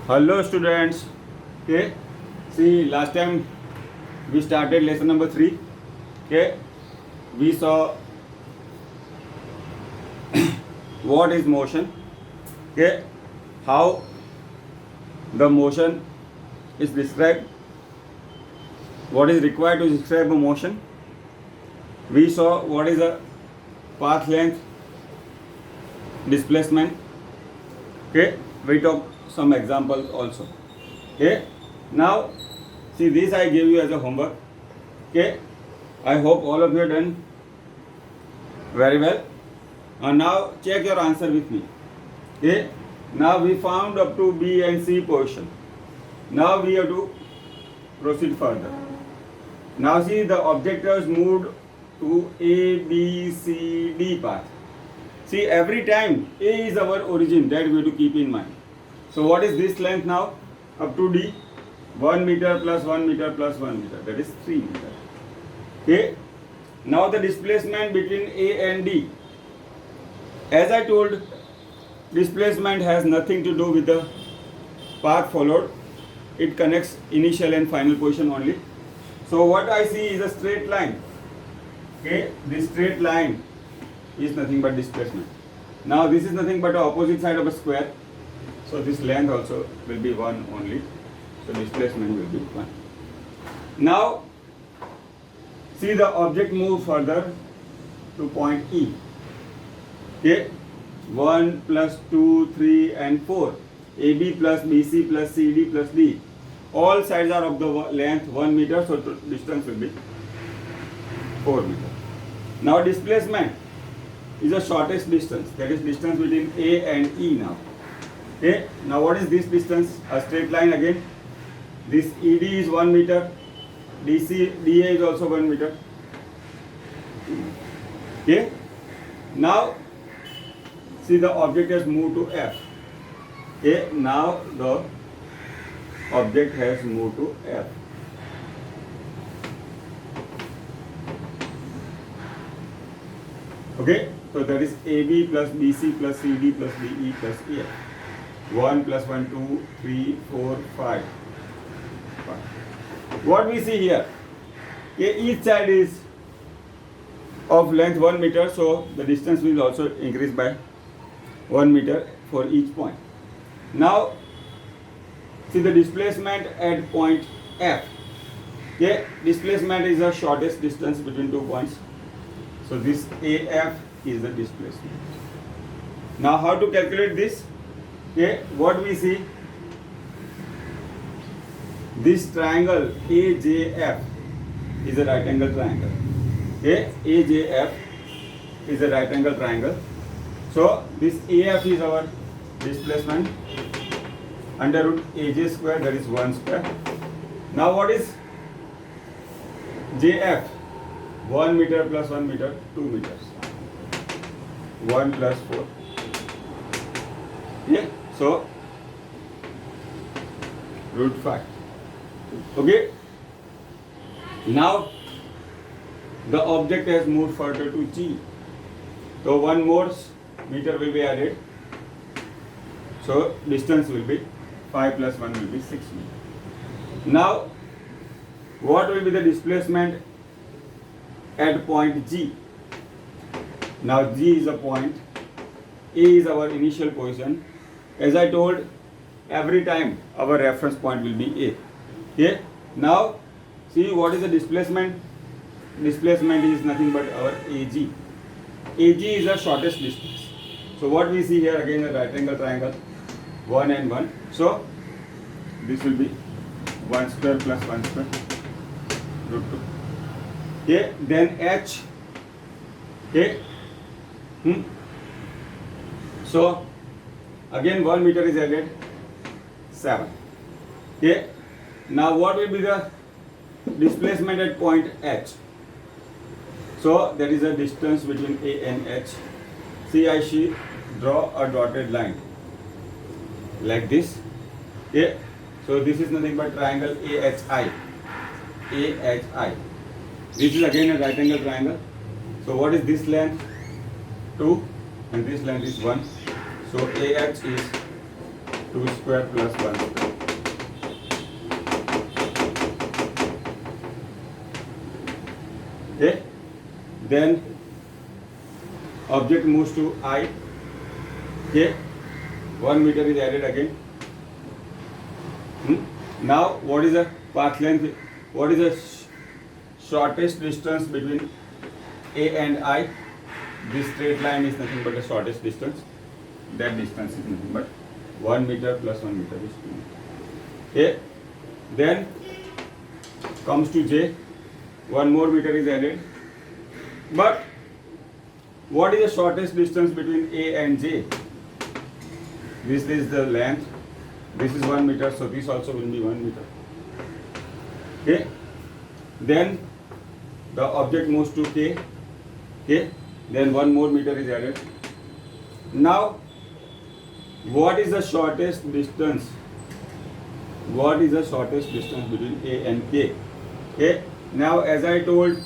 Hello students. Okay. See, last time we started lesson number 3. Okay. We saw what is motion. Okay. How the motion is described. What is required to describe a motion. We saw what is a path length, displacement. Okay. We talked some examples also. Okay. Now see, this I gave you as a homework. Okay. I hope all of you are done very well. And now check your answer with me. Okay. Now we found up to B and C position. Now we have to proceed further. Now see, the object has moved to A, B, C, D path. See, every time A is our origin, that we have to keep in mind. So what is this length now? Up to D, 1 meter plus 1 meter plus 1 meter, that is 3 meter. Okay. Now the displacement between A and D. As I told, displacement has nothing to do with the path followed. It connects initial and final position only. So what I see is a straight line. Okay, this straight line is nothing but displacement. Now this is nothing but the opposite side of a square. So this length also will be 1 only. So displacement will be 1. Now see, the object move further to point E. Okay, 1 plus 2, 3 and 4. AB plus BC plus CD plus D. All sides are of the length 1 meter, so distance will be 4 meter. Now displacement is the shortest distance, that is distance between A and E now. Okay, now what is this distance? A straight line again. This ED is 1 meter, DA is also 1 meter. Okay, now see, the object has moved to F. Okay, now the object has moved to F. Okay, so that is AB plus BC plus CD plus DE plus EF. 1 plus 1, 2, 3, 4, 5. What we see here, each side is of length 1 meter, so the distance will also increase by 1 meter for each point. Now see, the displacement at point F. Okay, displacement is the shortest distance between 2 points. So this AF is the displacement. Now how to calculate this? Okay, what we see, this triangle AJF is a right angle triangle. Okay, AJF is a right angle triangle. So this AF is our displacement under root AJ square, that is 1 square. Now what is JF? 1 meter plus 1 meter, 2 meters. 1 plus 4. Yeah, so root 5. Okay. Now the object has moved further to G. So 1 more meter will be added. So distance will be 5 plus 1 will be 6 meters. Now what will be the displacement at point G? Now G is a point, A is our initial position. As I told, every time our reference point will be A. Okay. Now see, what is the displacement? Displacement is nothing but our AG. AG is the shortest distance. So what we see here, again a right angle triangle, 1 and 1. So this will be 1 square plus 1 square, root 2. Okay, then H. Okay. So again 1 meter is added, 7. Okay. Now what will be the displacement at point H? So that is the distance between A and H. See, I draw a dotted line like this. Okay. So this is nothing but triangle AHI. AHI. This is again a right angle triangle. So what is this length? 2 and this length is 1. So AH is 2 square plus 1 square. Okay, then object moves to I. Okay, 1 meter is added again. Now what is the path length? What is the shortest distance between A and I? This straight line is nothing but the shortest distance. That distance is nothing but 1 meter plus 1 meter is 2 meter. Okay, then comes to J. 1 more meter is added. But what is the shortest distance between A and J? This is the length. This is 1 meter, so this also will be 1 meter. Okay. Then the object moves to K. Okay. Then 1 more meter is added. Now, what is the shortest distance? What is the shortest distance between A and K? Okay. Now, as I told,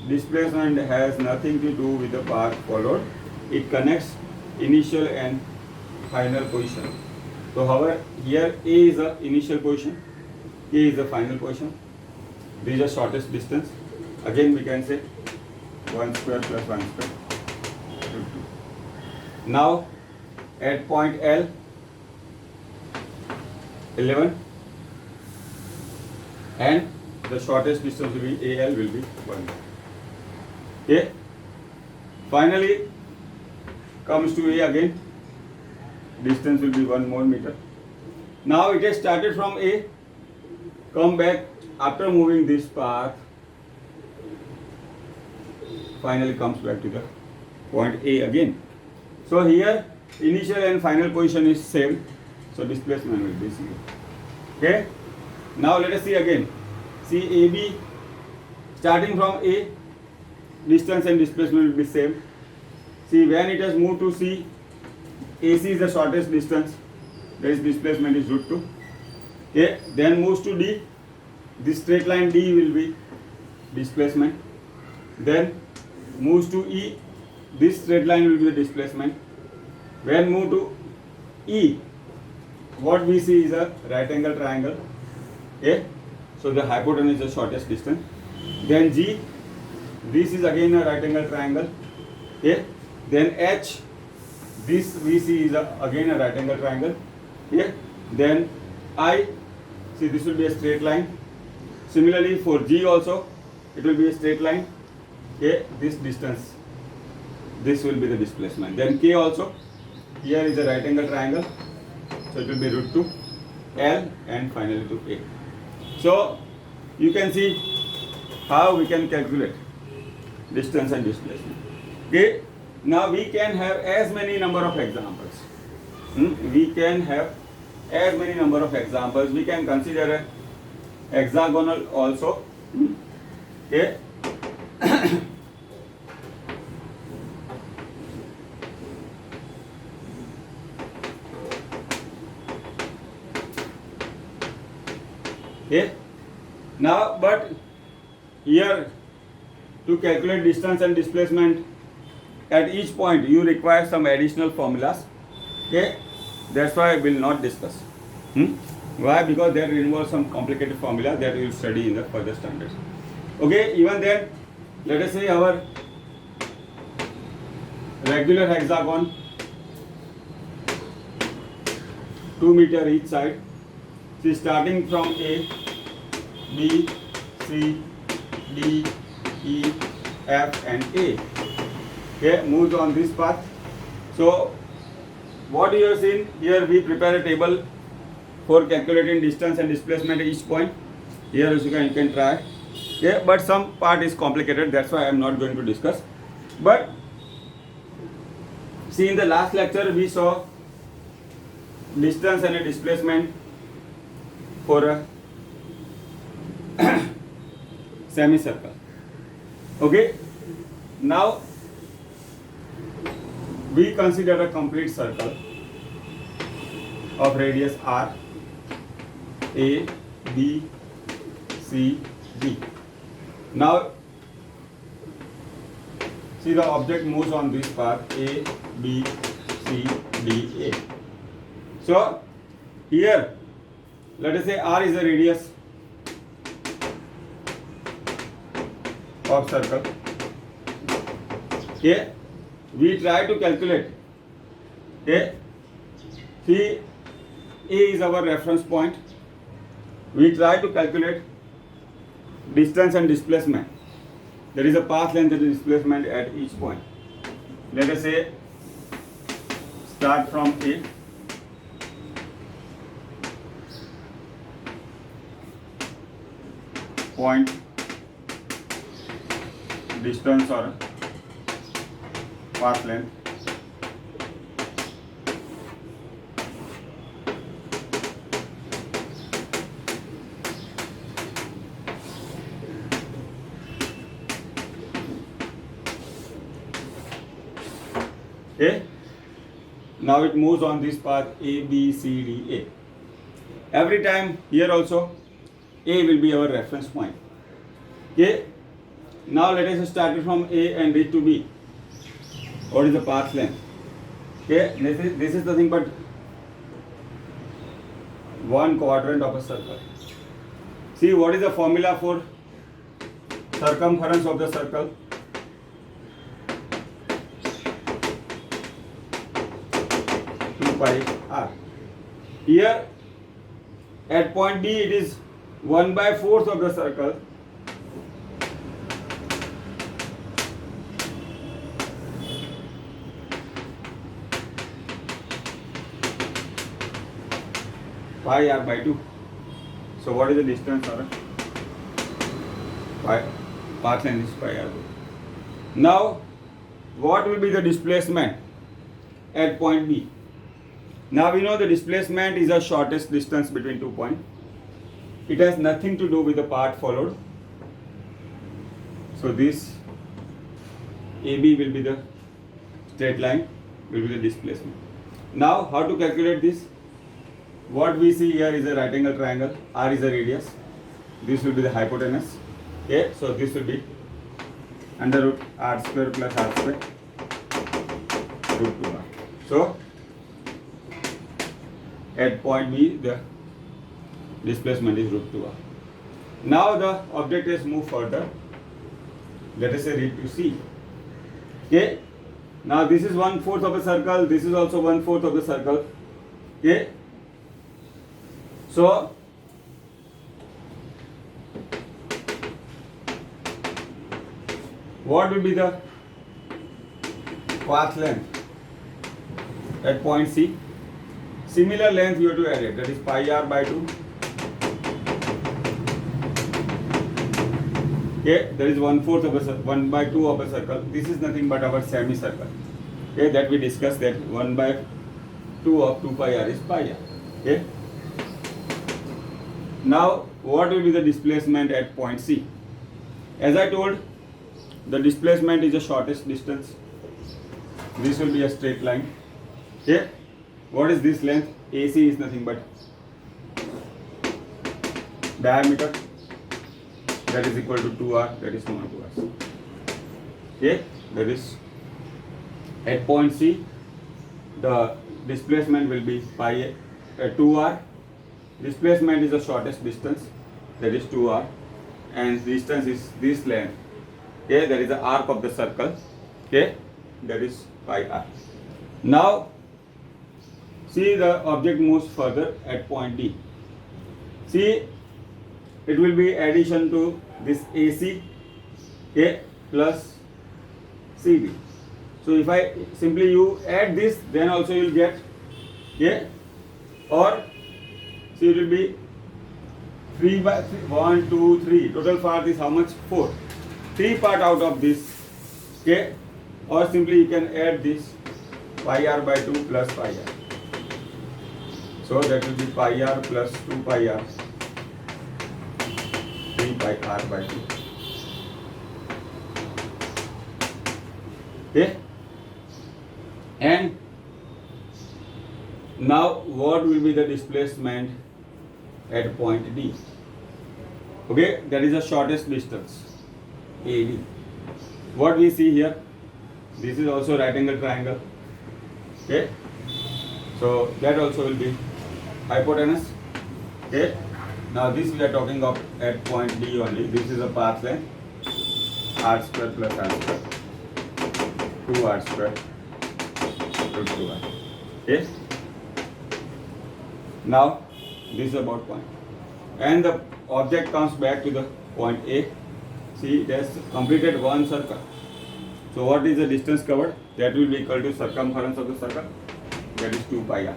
displacement has nothing to do with the path followed. It connects initial and final position. So, however, here A is the initial position, K is the final position. This is the shortest distance. Again, we can say 1 square plus 1 square. Now, at point L, 11, and the shortest distance between AL will be 1. Okay. Finally, comes to A again. Distance will be 1 more meter. Now it has started from A, come back after moving this path, finally comes back to the point A again. So here initial and final position is same, so displacement will be 0. Okay. Now let us see again. See AB, starting from A, distance and displacement will be same. See when it has moved to C, AC is the shortest distance, that is displacement is root 2. Okay, then moves to D, this straight line D will be displacement. Then moves to E, this straight line will be the displacement. When move to E, what we see is a right angle triangle. Okay, so the hypotenuse is the shortest distance. Then G, this is again a right angle triangle. Okay, then H, this we see is again a right angle triangle. Okay. Then I, see this will be a straight line. Similarly for G also, it will be a straight line. Okay. This distance, this will be the displacement. Then K also, here is a right angle triangle, so it will be root 2, L, and finally to A. So you can see how we can calculate distance and displacement. Okay. Now we can have as many number of examples. We can have as many number of examples. We can consider a hexagonal also. Okay. Okay. Now, but here to calculate distance and displacement, at each point you require some additional formulas. Okay, that's why I will not discuss. Why? Because that involves some complicated formula that we will study in the further standards. Okay, even then, let us say our regular hexagon, 2 meter each side. See, starting from A, B, C, D, E, F, and A. Okay, moves on this path. So what you have seen here, we prepare a table for calculating distance and displacement at each point. Here also you can try. Okay, but some part is complicated, that's why I am not going to discuss. But see, in the last lecture we saw distance and a displacement for a semicircle. Okay, now we consider a complete circle of radius R, A, B, C, D. Now see, the object moves on this path A, B, C, D, A. So here let us say r is the radius of circle. Okay, we try to calculate. Okay, see, A is our reference point. We try to calculate distance and displacement. There is a path length and displacement at each point. Let us say start from A. Point, distance or path length. Okay. Now it moves on this path A, B, C, D, A. Every time here also A will be our reference point. Okay. Now let us start it from A and reach to B. What is the path length? Okay. This is nothing but one quadrant of a circle. See, what is the formula for circumference of the circle? By r. Here at point D it is 1/4 of the circle. Pi r by 2. So what is the distance or pi? Path length is pi r. Now what will be the displacement at point B? Now we know the displacement is the shortest distance between 2 points. It has nothing to do with the path followed. So this AB will be the straight line, will be the displacement. Now how to calculate this? What we see here is a right angle triangle. R is the radius. This will be the hypotenuse. Okay, so this will be under root r square plus r square root 2r. So at point B, the displacement is root 2r. Now the object is moved further. Let us say reach to C. Okay. Now this is 1/4 of a circle. This is also 1/4 of the circle. Okay. So what will be the path length at point C? Similar length you have to add it, that is pi r by 2. Okay, there is 1/4 of a 1/2 of a circle. This is nothing but our semicircle. Okay, that we discussed that 1/2 of 2 pi r is pi r. Okay. Now what will be the displacement at point C? As I told, the displacement is the shortest distance. This will be a straight line. Okay. What is this length? AC is nothing but diameter, that is equal to 2r, that is known to us. Okay, that is at point C the displacement will be pi 2r. Displacement is the shortest distance, that is 2r, and distance is this length. Okay, that is the arc of the circle. Okay, that is pi r. Now see, the object moves further at point D. See, it will be addition to this AC, okay, plus CD. So if I simply you add this, then also you will get, okay, or see, it will be 3/3, 1, 2, 3. Total part is how much? 4. 3 part out of this, okay, or simply you can add this pi r by 2 plus pi r. So that will be pi r plus 2 pi r, 3 pi r by 2. Okay. And now what will be the displacement at point D? Okay, that is the shortest distance, AD. What we see here, this is also right angle triangle. Okay. So that also will be hypotenuse. Okay. Now this we are talking of at point D only. This is a path length r square plus r square 2r square root 2r. Okay. Now this is about point, and the object comes back to the point A. See, it has completed one circle. So what is the distance covered? That will be equal to circumference of the circle, that is 2 pi r.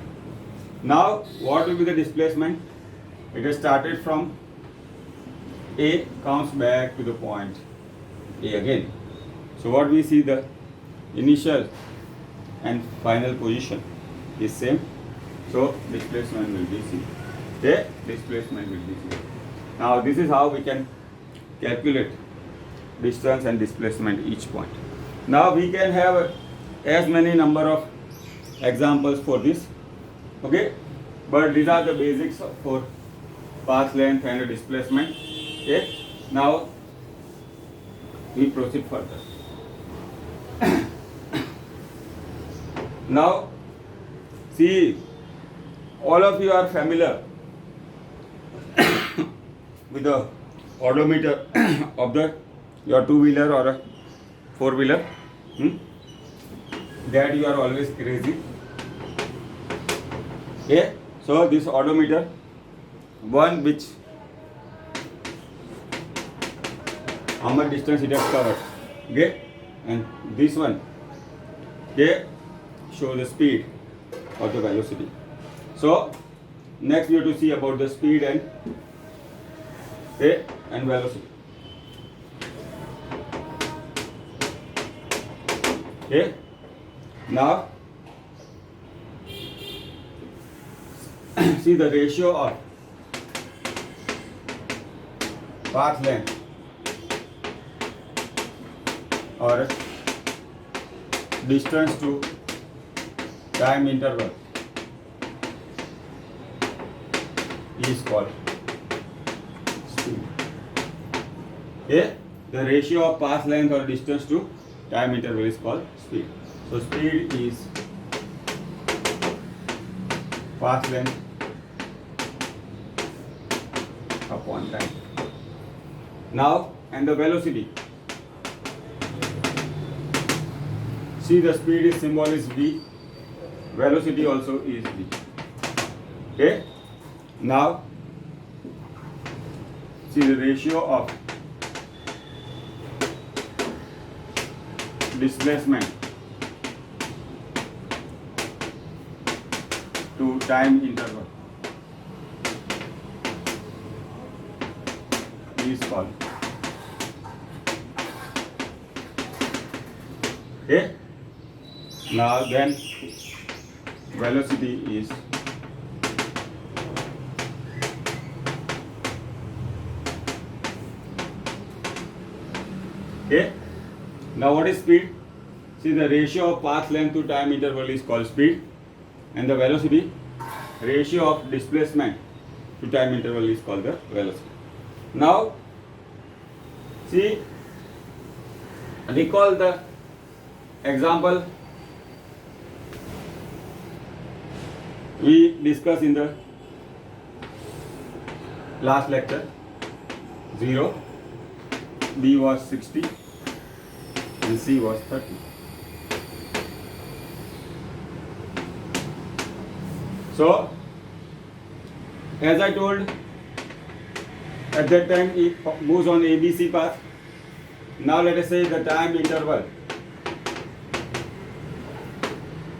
Now what will be the displacement? It has started from A, comes back to the point A again. So what we see, the initial and final position is same. So displacement will be C. Okay, displacement will be C. Now this is how we can calculate distance and displacement each point. Now we can have as many number of examples for this. Okay, but these are the basics for path length and displacement. Okay, now we proceed further. Now see, all of you are familiar with the odometer of the your two-wheeler or a four-wheeler. That you are always crazy. Okay, so this odometer, one which how much distance it has covered, okay, and this one, okay, show the speed or the velocity. So next we have to see about the speed and velocity. Okay, now see the ratio of path length or distance to time interval is called speed. Okay, the ratio of path length or distance to time interval is called speed. So speed is path length upon time. Now, and the velocity. See, the speed is symbol is v, velocity also is v. Okay, now see the ratio of displacement to time interval is called. Okay, now then velocity is okay. Now what is speed? See, the ratio of path length to time interval is called speed, and the velocity, ratio of displacement to time interval is called the velocity. Now see, recall the example we discussed in the last lecture. 0, B was 60 and C was 30. So as I told, at that time it moves on ABC path. Now let us say the time interval,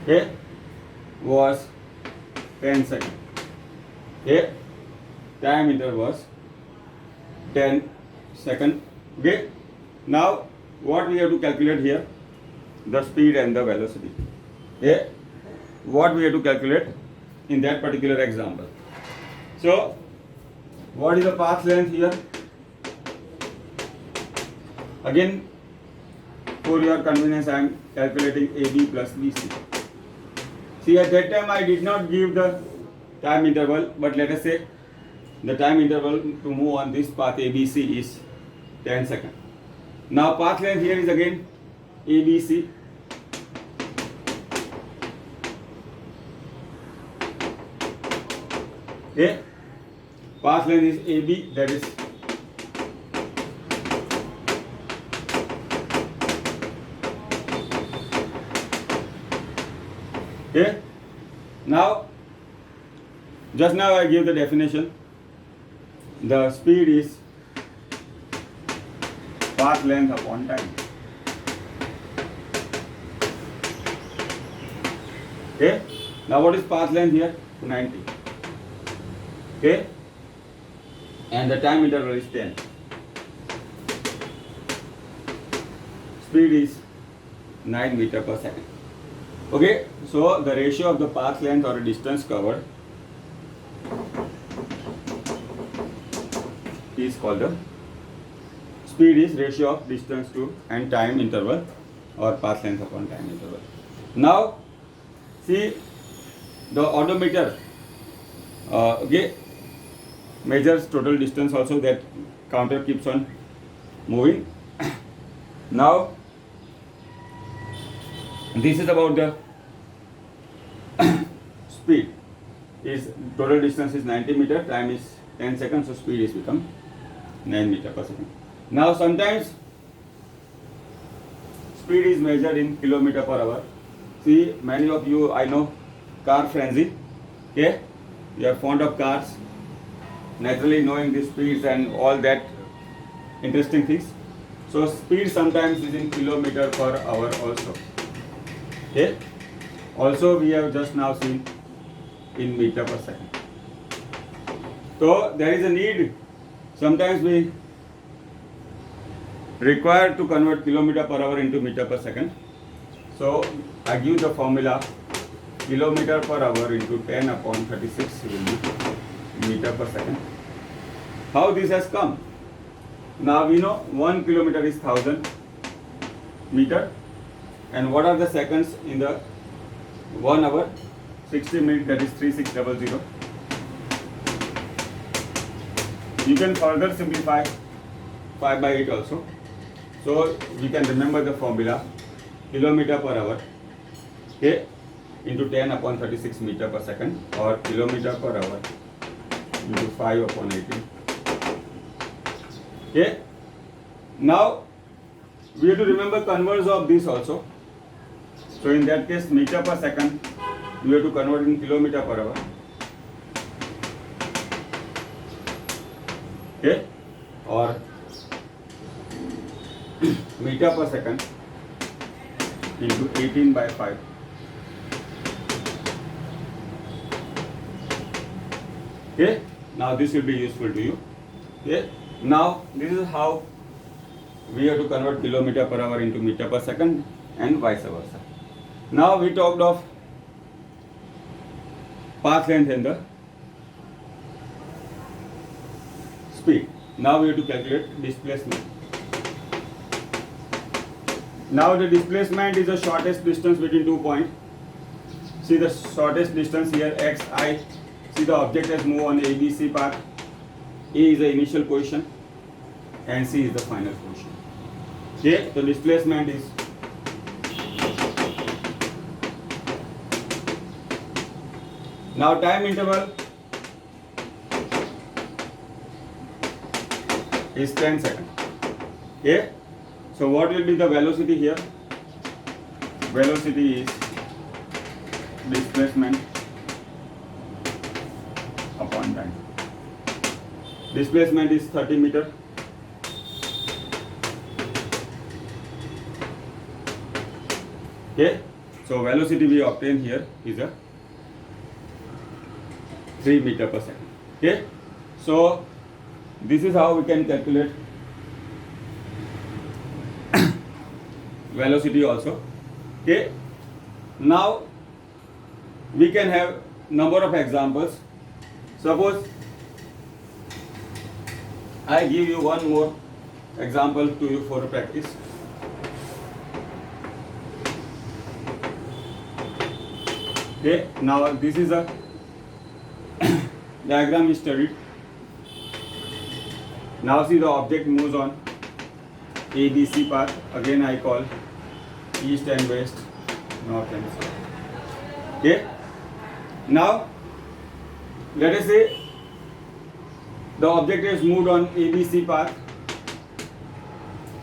okay, was 10 seconds. Okay, time interval was 10 seconds. Okay, now what we have to calculate here? The speed and the velocity. Okay, what we have to calculate in that particular example. So what is the path length here? Again, for your convenience, I am calculating AB plus BC. See, at that time I did not give the time interval, but let us say the time interval to move on this path ABC is 10 seconds. Now path length here is again ABC. Okay, path length is AB, that is okay. Now, just now I gave the definition. The speed is path length upon time. Okay. Now what is path length here? 90. Okay. And the time interval is 10. Speed is 9 meter per second. Okay. So the ratio of the path length or distance covered is called the speed is ratio of distance to and time interval or path length upon time interval. Now see the odometer okay, measures total distance also, that counter keeps on moving. Now this is about the speed is total distance is 90 meter, time is 10 seconds, so speed is become 9 meter per second. Now sometimes speed is measured in kilometer per hour. See, many of you, I know, car frenzy. Okay, you are fond of cars, naturally knowing the speeds and all that interesting things. So speed sometimes is in kilometer per hour also. Okay, also we have just now seen in meter per second. So there is a need, sometimes we require to convert kilometer per hour into meter per second. So I give the formula, kilometer per hour into 10 upon 36 will be meter per second. How this has come? Now we know 1 kilometer is 1000 meter, and what are the seconds in the 1 hour? 60 minutes, that is 3600. You can further simplify 5 by 8 also. So we can remember the formula, kilometer per hour, okay, into 10 upon 36 meter per second, or kilometer per hour into 5 upon 18. Okay. Now we have to remember converse of this also. So in that case, meter per second we have to convert in kilometer per hour. Okay, or meter per second into 18 by 5. Okay, now this will be useful to you. Okay, now this is how we have to convert kilometer per hour into meter per second and vice versa. Now we talked of path length and the speed. Now we have to calculate displacement. Now the displacement is the shortest distance between 2 points. See the shortest distance here, xi. See the object has moved on ABC path. A is the initial position and C is the final position. Okay, the displacement is now time interval is 10 seconds. Okay, so what will be the velocity here? Velocity is displacement upon time. Displacement is 30 meter. Okay, so velocity we obtain here is a 3 meter per second. Okay, so this is how we can calculate velocity also. Okay, now we can have number of examples. Suppose I give you one more example to you for practice. Okay, now this is a diagram we studied. Now see the object moves on ABC path. Again I call east and west, north and south. Okay. Now let us say The object is moved on ABC path.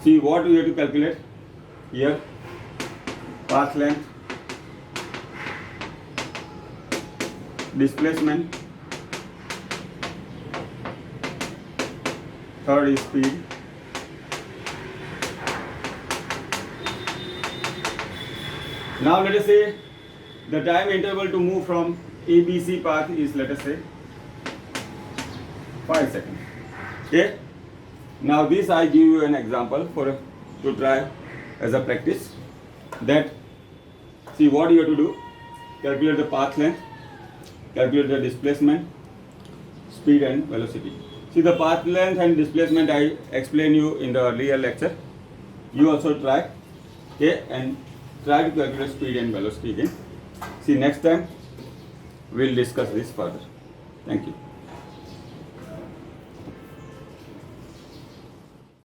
See what we have to calculate here. Path length, displacement, third is speed. Now let us say the time interval to move from ABC path is, let us say, 5 seconds. Okay. Now this I give you an example to try as a practice. That see what you have to do: calculate the path length, calculate the displacement, speed and velocity. See the path length and displacement I explained you in the earlier lecture. You also try, okay, and try to calculate speed and velocity again. See next time we'll discuss this further. Thank you.